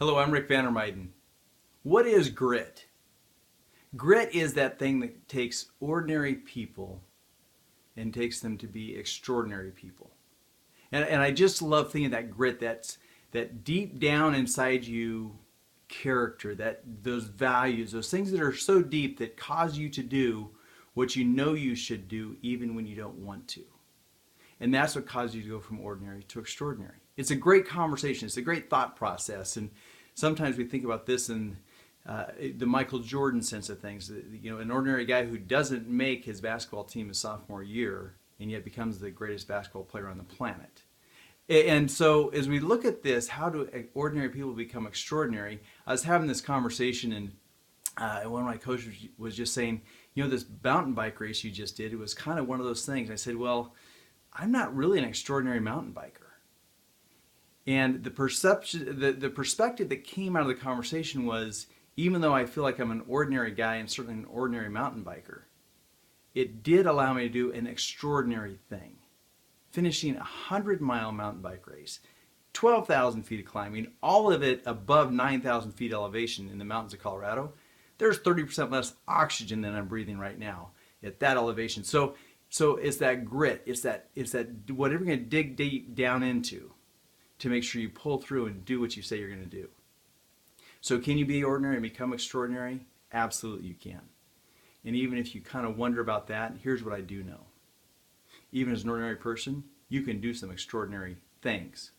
Hello, I'm Rick Vandermeiden. What is grit? Grit is that thing that takes ordinary people and takes them to be extraordinary people. And I just love thinking of that grit, that deep down inside you character, that those values, those things that are so deep that cause you to do what you know you should do even when you don't want to. And that's what causes you to go from ordinary to extraordinary. It's a great conversation. It's a great thought process. And sometimes we think about this in the Michael Jordan sense of things. An ordinary guy who doesn't make his basketball team his sophomore year and yet becomes the greatest basketball player on the planet. And so, as we look at this, how do ordinary people become extraordinary? I was having this conversation, and one of my coaches was just saying, this mountain bike race you just did, it was kind of one of those things. I said, well, I'm not really an extraordinary mountain biker. And the perception, the perspective that came out of the conversation was, even though I feel like I'm an ordinary guy and certainly an ordinary mountain biker, it did allow me to do an extraordinary thing. Finishing a 100-mile mountain bike race, 12,000 feet of climbing, all of it above 9,000 feet elevation in the mountains of Colorado. There's 30% less oxygen than I'm breathing right now at that elevation. So it's that grit. It's that whatever you're going to dig deep down into to make sure you pull through and do what you say you're going to do. So can you be ordinary and become extraordinary? Absolutely you can. And even if you kind of wonder about that, here's what I do know. Even as an ordinary person, you can do some extraordinary things,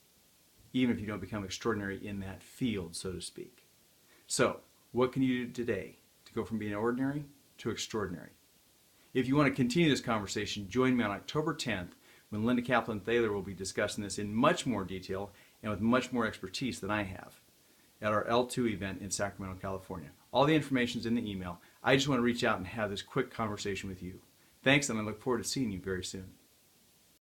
even if you don't become extraordinary in that field, so to speak. So, what can you do today to go from being ordinary to extraordinary? If you want to continue this conversation, join me on October 10th when Linda Kaplan-Thaler will be discussing this in much more detail and with much more expertise than I have at our L2 event in Sacramento, California. All the information is in the email. I just want to reach out and have this quick conversation with you. Thanks, and I look forward to seeing you very soon.